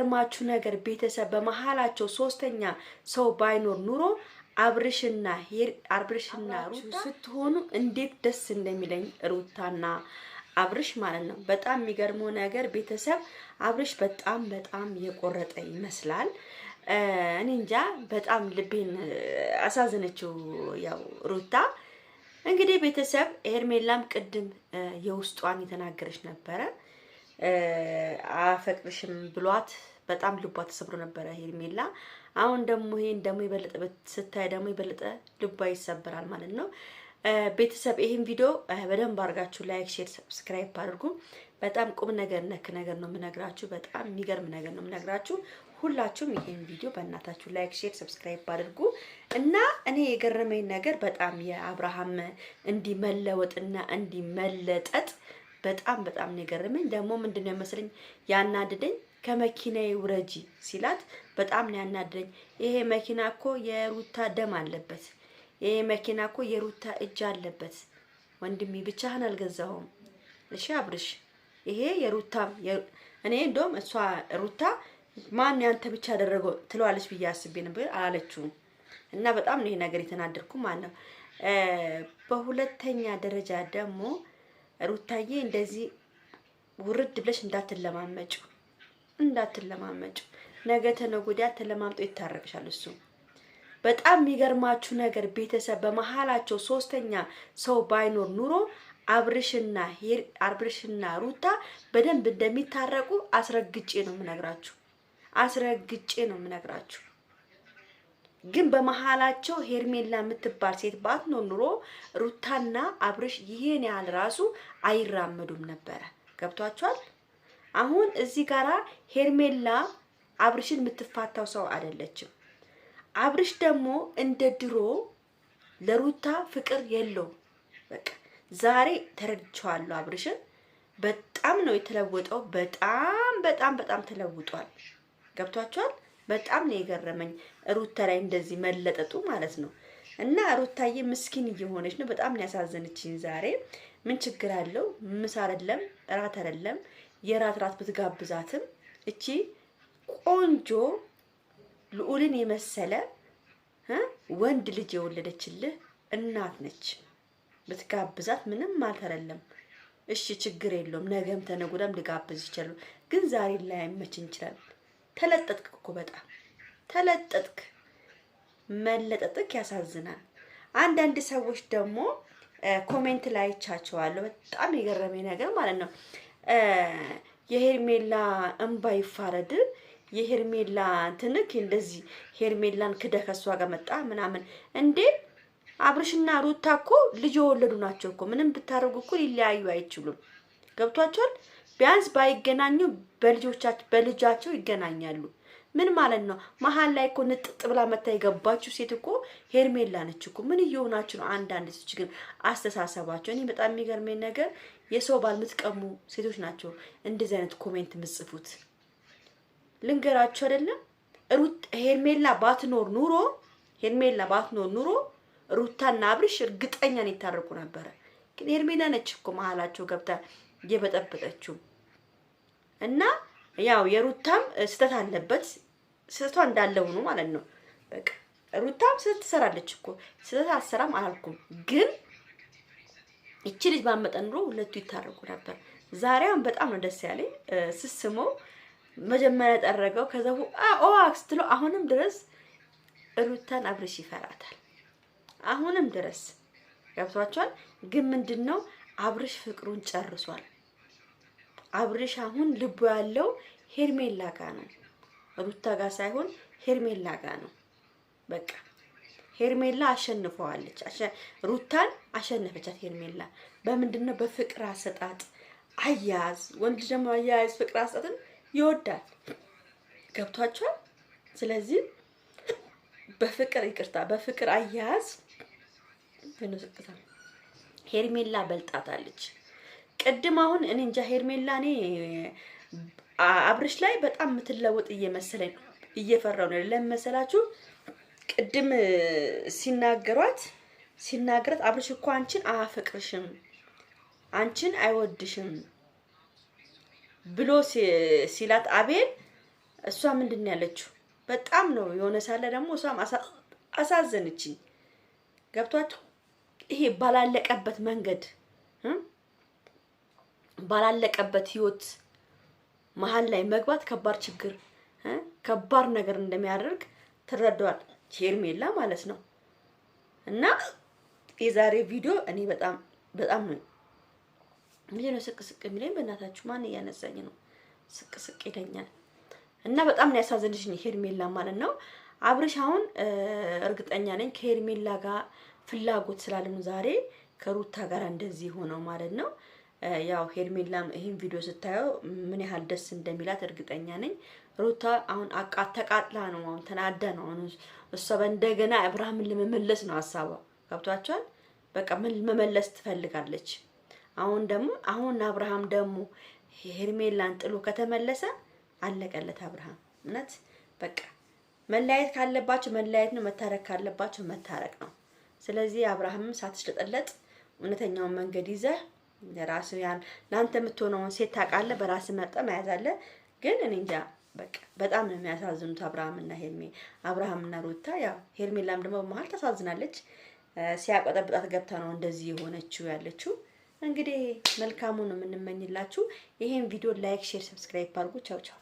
የሚገርማችሁ ነገር ቤተሰብ በመሃላቸው ሶስተኛ ሰው ባይኖር ኑሮ አብርሽና ሩታ ስትሆኑ እንዴት ደስ እንደሚለኝ ሩታና አብርሽ ማለት ነው። በጣም የሚገርመው ነገር ቤተሰብ አብርሽ በጣም የቆረጠ ይመስላል። እኔ እንጃ በጣም ልቤን አሳዘነችው ያው ሩታ። እንግዲህ ቤተሰብ ሄርሜላም ቅድም የውስጧን የተናገረች ነበረ። አፈቅርሽም ብሏት በጣም ልቧ ተሰብሮ ነበረ ሄርሜላ። አሁን ደግሞ ይሄን ደግሞ ይበልጥ ስታይ ደግሞ ይበልጥ ልቧ ይሰበራል ማለት ነው። ቤተሰብ ይሄን ቪዲዮ በደንብ አድርጋችሁ ላይክ፣ ሼር፣ ሰብስክራይብ አድርጉ። በጣም ቁም ነገር ነክ ነገር ነው የምነግራችሁ። በጣም የሚገርም ነገር ነው የምነግራችሁ። ሁላችሁም ይሄን ቪዲዮ በእናታችሁ ላይክ፣ ሼር፣ ሰብስክራይብ አድርጉ እና እኔ የገረመኝ ነገር በጣም የአብርሃም እንዲመለወጥና እንዲመለጠጥ በጣም ነው የገረመኝ። ደግሞ ምንድነው መሰለኝ ያናደደኝ ከመኪናዬ ውረጂ ሲላት በጣም ነው ያናደደኝ። ይሄ መኪና እኮ የሩታ ደም አለበት። ይሄ መኪና እኮ የሩታ እጅ አለበት። ወንድሜ ብቻህን አልገዛውም። እሺ አብርሽ፣ ይሄ የሩታ እኔ እንደውም እሷ ሩታ ማን ያንተ ብቻ አደረገው ትለዋለች ብዬ አስቤ ነበር፣ አላለችውም። እና በጣም ነው ይሄ ነገር የተናደድኩ ማለት ነው። በሁለተኛ ደረጃ ደግሞ ሩታዬ እንደዚህ ውርድ ብለሽ እንዳትለማመጩ ነገ ተነገ ወዲያ ተለማምጦ ይታረቅሻል እሱ። በጣም የሚገርማችሁ ነገር ቤተሰብ በመሃላቸው ሶስተኛ ሰው ባይኖር ኑሮ አብርሽና ሩታ በደንብ እንደሚታረቁ አስረግጬ ነው የምነግራችሁ። ግን በመሃላቸው ሄርሜላ የምትባል ሴት ባትኖር ኑሮ ሩታና አብርሽ ይሄን ያህል ራሱ አይራመዱም ነበረ። ገብቷችኋል? አሁን እዚህ ጋራ ሄርሜላ አብርሽን የምትፋታው ሰው አይደለችም። አብርሽ ደግሞ እንደ ድሮ ለሩታ ፍቅር የለውም። በቃ ዛሬ ተረድቼዋለሁ። አብርሽን በጣም ነው የተለወጠው። በጣም ተለውጧል። ገብቷችኋል? በጣም ነው የገረመኝ ሩታ ላይ እንደዚህ መለጠጡ ማለት ነው። እና ሩታዬ ምስኪን እየሆነች ነው። በጣም ነው ያሳዘነችኝ ዛሬ። ምን ችግር አለው? ምሳ አይደለም እራት አይደለም የራት ብትጋብዛትም እቺ ቆንጆ ልዑልን የመሰለ ወንድ ልጅ የወለደችልህ እናት ነች። ብትጋብዛት ምንም ማለት አይደለም። እሺ ችግር የለውም። ነገም ተነጎዳም ልጋብዝ ይችላል። ግን ዛሬ ላይ አይመችኝ ይችላል። ተለጠጥክ እኮ በጣም ተለጠጥክ። መለጠጥክ ያሳዝናል። አንዳንድ ሰዎች ደግሞ ኮሜንት ላይ ቻቸዋለሁ። በጣም የገረመኝ ነገር ማለት ነው የሄርሜላ እንባ ይፋረድ፣ የሄርሜላ እንትንክ እንደዚህ ሄርሜላን ክደከሷ ጋር መጣ ምናምን እንዴ። አብርሽና ሩታ እኮ ልጅ የወለዱ ናቸው እኮ። ምንም ብታረጉ እኮ ሊለያዩ አይችሉም። ገብቷቸዋል? ቢያንስ ባይገናኙ በልጃቸው ይገናኛሉ። ምን ማለት ነው? መሀል ላይ እኮ ንጥጥ ብላ መታ የገባችሁ ሴት እኮ ሄርሜላ ነች እኮ። ምን እየሆናችሁ ነው? አንዳንድ ሴቶች ግን አስተሳሰባቸው እኔ በጣም የሚገርመኝ ነገር የሰው ባል የምትቀሙ ሴቶች ናቸው እንደዚህ አይነት ኮሜንት የምትጽፉት። ልንገራችሁ አይደለም ሄርሜላ ባትኖር ኑሮ ሩታና አብርሽ እርግጠኛ ነው ይታረቁ ነበረ። ግን ሄርሜላ ነች እኮ መሀላቸው ገብታ እየበጠበጠችው። እና ያው የሩታም ስህተት አለበት። ስህተቷ እንዳለው ነው ማለት ነው። በቃ ሩታም ስህተት ትሰራለች እኮ። ስህተት አትሰራም አላልኩም። ግን እቺ ልጅ ባመጣ ኑሮ ሁለቱ ይታረቁ ነበር። ዛሬውን በጣም ነው ደስ ያለኝ። ስስሞ መጀመሪያ ጠረገው ከዛ አክስ ትሎ አሁንም ድረስ ሩታን አብርሽ ይፈራታል። አሁንም ድረስ ገብቷቸዋል። ግን ምንድነው አብርሽ ፍቅሩን ጨርሷል። አብርሽ አሁን ልቡ ያለው ሄርሜላ ጋር ነው፣ ሩታ ጋር ሳይሆን ሄርሜላ ጋር ነው። በቃ ሄርሜላ አሸንፈዋለች። ሩታን አሸነፈቻት ሄርሜላ። በምንድነው? በፍቅር አሰጣጥ አያያዝ። ወንድ ደግሞ አያያዝ ፍቅር አሰጣጥን ይወዳል። ገብቷቸዋል። ስለዚህ በፍቅር አያያዝ ሄርሜላ በልጣታለች። ቅድም አሁን እኔ እንጃ ሄርሜላ እኔ አብርሽ ላይ በጣም የምትለወጥ እየመሰለኝ እየፈራው ነው። ለመሰላችሁ ቅድም ሲናገራት አብርሽ እኮ አንቺን አያፈቅርሽም፣ አንቺን አይወድሽም ብሎ ሲላት አቤል እሷ ምንድነው ያለችው? በጣም ነው የሆነ ሳለ ደግሞ እሷም አሳዘነችኝ። ገብቷችሁ? ይሄ ባላለቀበት መንገድ ባላለቀበት ህይወት መሀል ላይ መግባት ከባድ ችግር ከባድ ነገር እንደሚያደርግ ትረዳዋል ሄርሜላ ማለት ነው። እና የዛሬ ቪዲዮ እኔ በጣም ነው ምንድነው ስቅስቅ የሚለኝ በእናታችሁ ማን እያነሳኝ ነው? ስቅስቅ ይለኛል። እና በጣም ነው ያሳዘነችኝ ሄርሜላ ማለት ነው። አብርሽ አሁን እርግጠኛ ነኝ ከሄርሜላ ጋር ፍላጎት ስላለም ዛሬ ከሩታ ጋር እንደዚህ ሆነው ማለት ነው። ያው ሄርሜላም ይሄን ቪዲዮ ስታየው ምን ያህል ደስ እንደሚላት እርግጠኛ ነኝ። ሩታ አሁን ተቃጥላ ነው አሁን ተናዳ ነው አሁን እሷ በእንደገና አብርሃምን ለመመለስ ነው ሐሳቧ። ገብቷቸዋል። በቃ ምን መመለስ ትፈልጋለች። አሁን አብርሃም ደግሞ ሄርሜላን ጥሎ ከተመለሰ አለቀለት አብርሃም። እውነት በቃ መለያየት ካለባቸው መለያየት ነው፣ መታረቅ ካለባቸው መታረቅ ነው። ስለዚህ አብርሃምም ሳትሽለጠለጥ እውነተኛውን መንገድ ይዘህ ለራስህ ለአንተ የምትሆነውን ሴት ታውቃለህ፣ በራስህ መርጠህ መያዝ አለ። ግን እኔ እንጃ በቃ በጣም ነው የሚያሳዝኑት አብርሃምና ሩታ። ያው ሄርሜላም ደግሞ በመሀል ታሳዝናለች። ሲያቆጠብጣት ገብታ ነው እንደዚህ የሆነችው ያለችው። እንግዲህ መልካሙን ነው የምንመኝላችሁ። ይሄን ቪዲዮ ላይክ፣ ሼር፣ ሰብስክራይብ አድርጉ። ቻው ቻው።